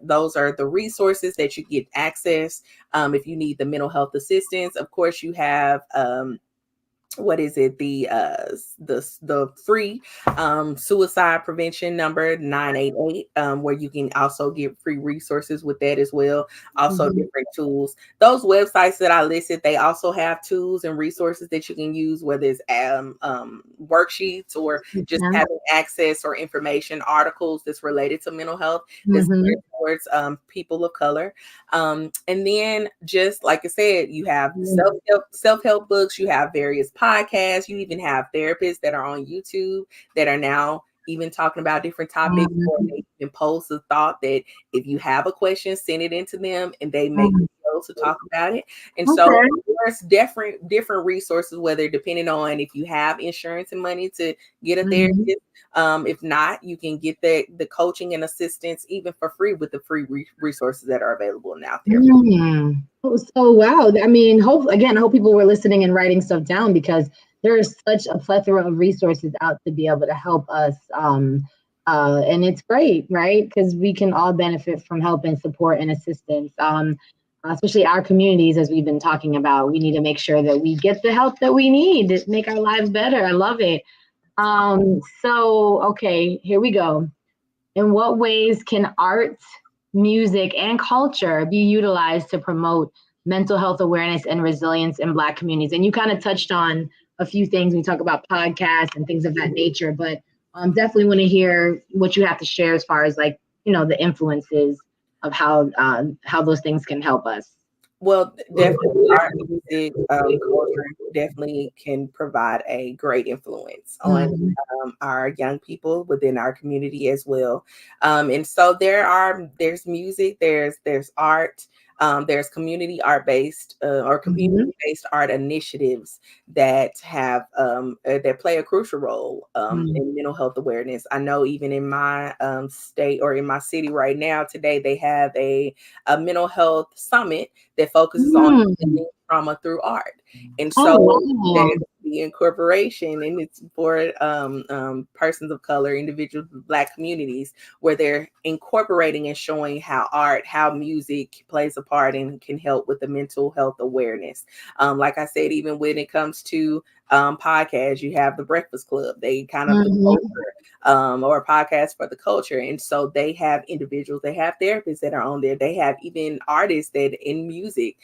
those are the resources that you get access. If you need the mental health assistance, of course, you have what is it, the free suicide prevention number 988, where you can also get free resources with that as well. Also different tools. Those websites that I listed, they also have tools and resources that you can use, whether it's worksheets or just having access or information articles that's related to mental health that's geared towards people of color. And then, just like I said, you have self-help books, you have various podcasts, you even have therapists that are on YouTube that are now even talking about different topics, or they even post a thought that if you have a question, send it into them and they make videos to talk about it. And so there's different resources, whether depending on if you have insurance and money to get a therapist. If not, you can get the coaching and assistance even for free with the free resources that are available now there. So wow. I mean, I hope people were listening and writing stuff down, because there is such a plethora of resources out to be able to help us. And it's great, right? Because we can all benefit from help and support and assistance. Especially our communities, as we've been talking about, we need to make sure that we get the help that we need to make our lives better. I love it. So, okay, here we go. In what ways can art, music, and culture be utilized to promote mental health awareness and resilience in Black communities? And you kind of touched on a few things. We talk about podcasts and things of that nature, but definitely want to hear what you have to share as far as, like, the influences of how those things can help us. Well, definitely art, music, culture definitely can provide a great influence on our young people within our community as well. And so there's music, there's art, there's community art based or community based art initiatives that have that play a crucial role in mental health awareness. I know even in my state or in my city right now today, they have a mental health summit that focuses on trauma through art. And so there's the incorporation, and it's for persons of color, individuals with Black communities, where they're incorporating and showing how art, how music plays a part and can help with the mental health awareness. Like I said, even when it comes to podcasts, you have the Breakfast Club, they kind of the culture, or a podcast for the culture. And so they have individuals, they have therapists that are on there, they have even artists that in music,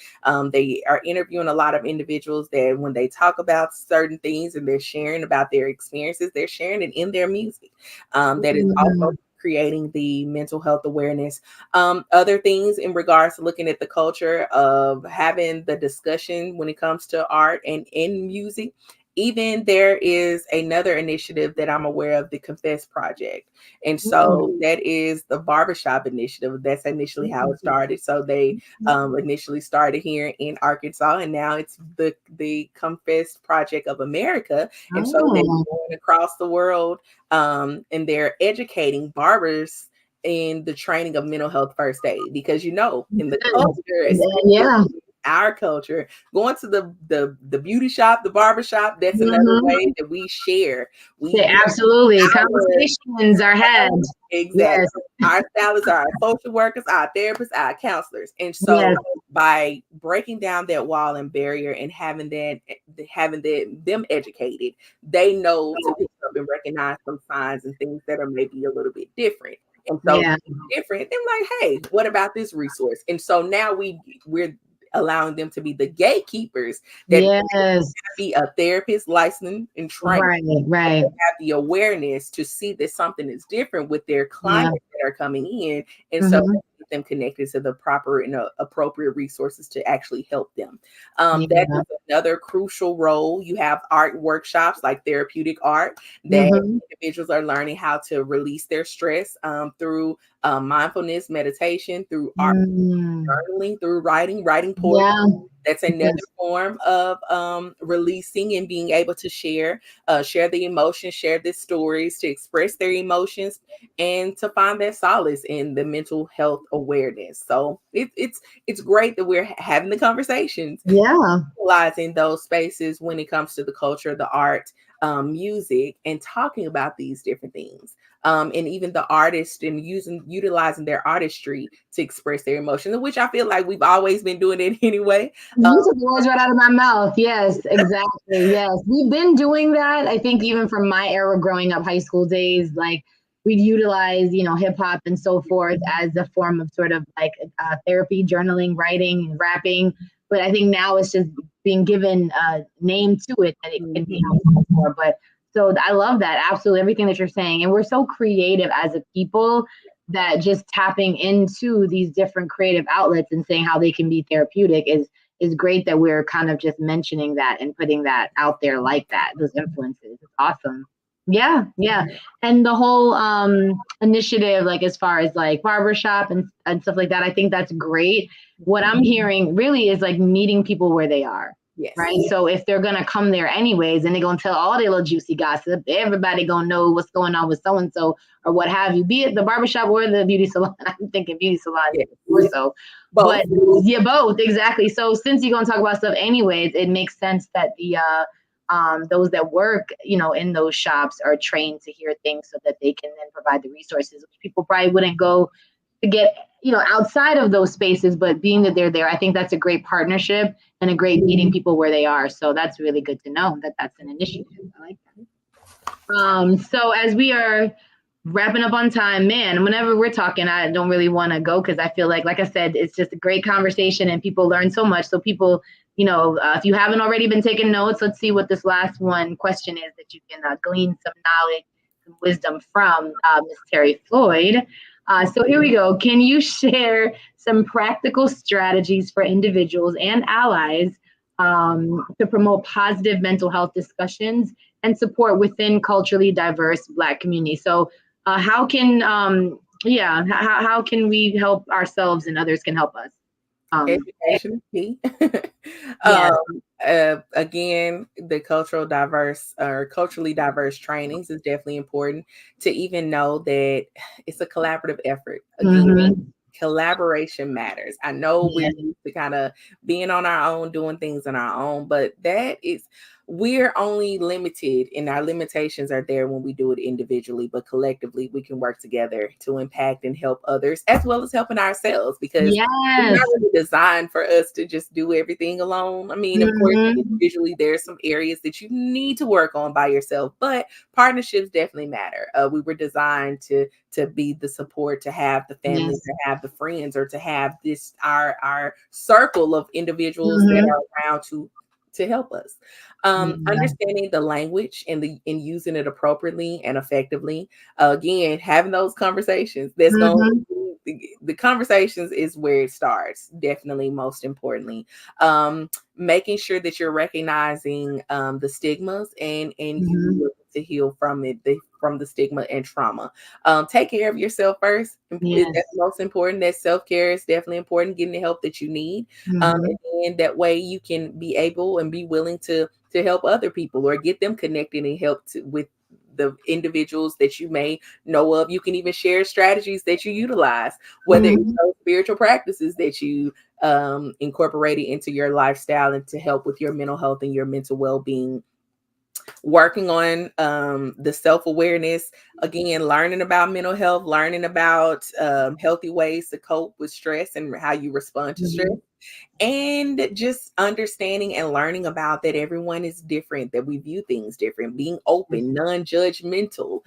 they are interviewing a lot of individuals that when they talk about certain things and they're sharing about their experiences, they're sharing it in their music. That is also creating the mental health awareness. Other things in regards to looking at the culture of having the discussion when it comes to art and in music. Even there is another initiative that I'm aware of, the Confess Project. And so that is the barbershop initiative. That's initially how it started. So they initially started here in Arkansas, and now it's the Confess Project of America. And so they're going across the world, and they're educating barbers in the training of mental health first aid, because in the culture, our culture, going to the beauty shop, the barber shop, that's another way that we share. Absolutely. Conversations are had. Exactly. Yes. Our stylists are our social workers, our therapists, our counselors. And so by breaking down that wall and barrier and having them educated, they know to pick up and recognize some signs and things that are maybe a little bit different. And so different, they're like, hey, what about this resource? And so now we're allowing them to be the gatekeepers that be a therapist, licensed and trained, have the awareness to see that something is different with their clients that are coming in, and so get them connected to the proper and appropriate resources to actually help them. That is another crucial role. You have art workshops like therapeutic art that individuals are learning how to release their stress through mindfulness, meditation, through art, journaling, through writing poetry. That's another form of releasing and being able to share the emotions, share the stories, to express their emotions, and to find that solace in the mental health self-awareness. So it's great that we're having the conversations, Yeah. utilizing those spaces when it comes to the culture, the art, music, and talking about these different things. And even the artists and utilizing their artistry to express their emotions, which I feel like we've always been doing it anyway. You took the words right out of my mouth. Yes, exactly. Yes, we've been doing that. I think even from my era growing up, high school days, like we'd utilize, hip hop and so forth as a form of sort of like therapy, journaling, writing, and rapping. But I think now it's just being given a name to it that it can be helpful for. But so I love that. Absolutely everything that you're saying. And we're so creative as a people that just tapping into these different creative outlets and saying how they can be therapeutic is great that we're kind of just mentioning that and putting that out there like that, those influences. It's awesome. Yeah, yeah. And the whole initiative, like as far as like barbershop and stuff like that, I think that's great. What I'm hearing really is like meeting people where they are. Yes. Right. So if they're gonna come there anyways and they're gonna tell all their little juicy gossip, everybody gonna know what's going on with so and so or what have you, be it the barbershop or the beauty salon. I'm thinking beauty salon more so. Both. But yeah, both, exactly. So since you're gonna talk about stuff anyways, it makes sense that the those that work, in those shops are trained to hear things so that they can then provide the resources, which people probably wouldn't go to get, outside of those spaces. But being that they're there, I think that's a great partnership and a great meeting people where they are. So that's really good to know that that's an initiative. I like that. So as we are wrapping up on time, man, whenever we're talking, I don't really want to go because I feel like I said, it's just a great conversation and people learn so much. So people, if you haven't already been taking notes, let's see what this last one question is that you can glean some knowledge, some wisdom from Ms. Terri Floyd. So here we go. Can you share some practical strategies for individuals and allies to promote positive mental health discussions and support within culturally diverse Black communities? So how can how can we help ourselves and others can help us? Education key. Yes. Again, the culturally diverse trainings is definitely important to even know that it's a collaborative effort. Again, collaboration matters. I know we're used to kind of being on our own, doing things on our own, but we're only limited and our limitations are there when we do it individually, but collectively we can work together to impact and help others as well as helping ourselves, because it's not really designed for us to just do everything alone. I mean, of course, individually there's some areas that you need to work on by yourself, but partnerships definitely matter. We were designed to be the support, to have the family, to have the friends, or to have this our circle of individuals that are around to help us. Understanding the language and using it appropriately and effectively. Again, having those conversations. That's going the conversations is where it starts. Definitely, most importantly, making sure that you're recognizing the stigmas and you to heal from it, from the stigma and trauma. Take care of yourself first. That's most important. That self-care is definitely important. Getting the help that you need. And that way you can be able and be willing to help other people or get them connected and help with the individuals that you may know of. You can even share strategies that you utilize, whether it's those spiritual practices that you incorporated into your lifestyle and to help with your mental health and your mental well-being. Working on the self-awareness, again, learning about mental health, learning about healthy ways to cope with stress and how you respond to stress. And just understanding and learning about that everyone is different, that we view things different, being open, non-judgmental,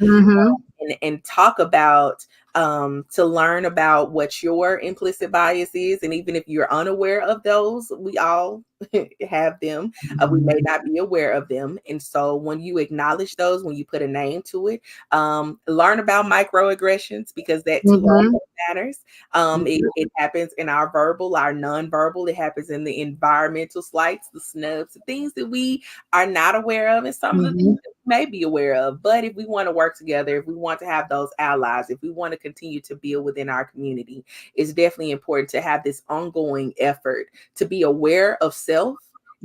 and talk about to learn about what your implicit bias is. And even if you're unaware of those, we all have them. We may not be aware of them. And so when you acknowledge those, when you put a name to it, learn about microaggressions, because that too also matters. It happens in our verbal, our non-verbal. It happens in the environmental slights, the snubs, the things that we are not aware of, and some of the things that we may be aware of. But if we want to work together, if we want to have those allies, if we want to continue to build within our community, it's definitely important to have this ongoing effort to be aware of self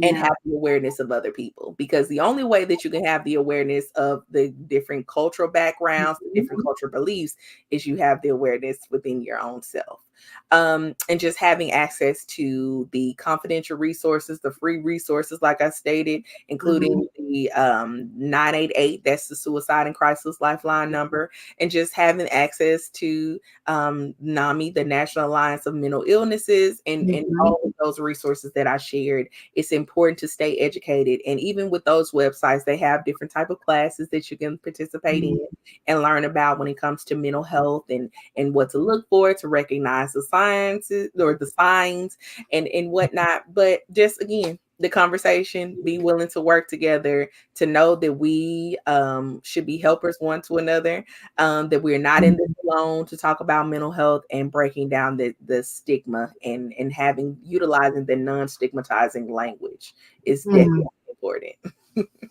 and Yeah. have the awareness of other people, because the only way that you can have the awareness of the different cultural backgrounds, the different cultural beliefs, is you have the awareness within your own self. And just having access to the confidential resources, the free resources, like I stated, including the 988, that's the Suicide and Crisis Lifeline number, and just having access to NAMI, the National Alliance of Mental Illnesses, and all of those resources that I shared. It's important to stay educated. And even with those websites, they have different type of classes that you can participate in and learn about when it comes to mental health, and what to look for, to recognize the sciences or the signs and whatnot. But just again, the conversation, be willing to work together, to know that we should be helpers one to another, that we're not in this alone, to talk about mental health and breaking down the stigma, and utilizing the non-stigmatizing language is definitely important.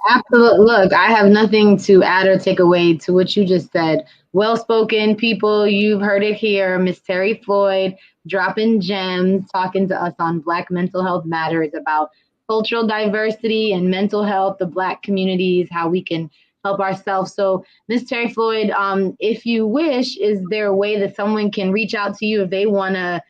Absolutely. Look, I have nothing to add or take away to what you just said. Well spoken people, you've heard it here. Miss Terri Floyd dropping gems, talking to us on Black Mental Health Matters about cultural diversity and mental health, the Black communities, how we can help ourselves. So, Miss Terri Floyd, if you wish, is there a way that someone can reach out to you if they want to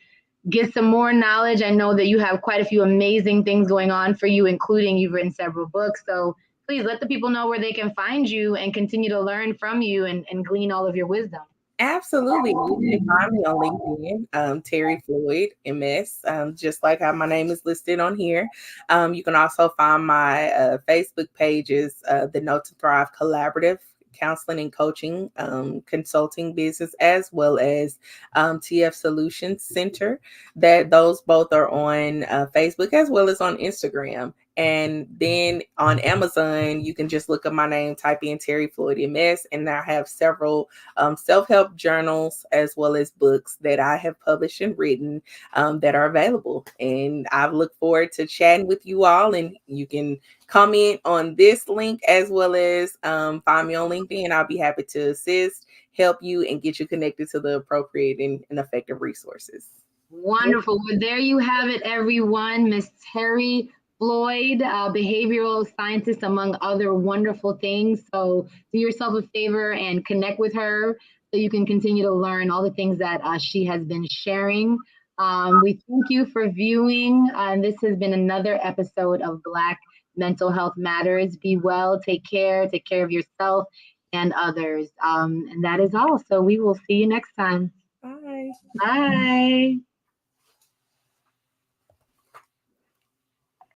get some more knowledge? I know that you have quite a few amazing things going on for you, including you've written several books. So please let the people know where they can find you and continue to learn from you and glean all of your wisdom. Absolutely. You can find me on LinkedIn, Terri Floyd, MS, just like how my name is listed on here. You can also find my Facebook pages, the Note to Thrive Collaborative, counseling and coaching, consulting business, as well as TF Solutions Center. That those both are on Facebook as well as on Instagram. And then on Amazon, you can just look up my name, type in Terri Floyd MS, and I have several self-help journals as well as books that I have published and written that are available. And I look forward to chatting with you all, and you can comment on this link as well as find me on LinkedIn. I'll be happy to assist, help you, and get you connected to the appropriate and effective resources. Wonderful. Well, there you have it, everyone. Miss Terri Floyd, behavioral scientist, among other wonderful things. So do yourself a favor and connect with her so you can continue to learn all the things that she has been sharing. We thank you for viewing. This has been another episode of Black Mental Health Matters. Be well, take care of yourself and others. And that is all. So we will see you next time. Bye. Bye.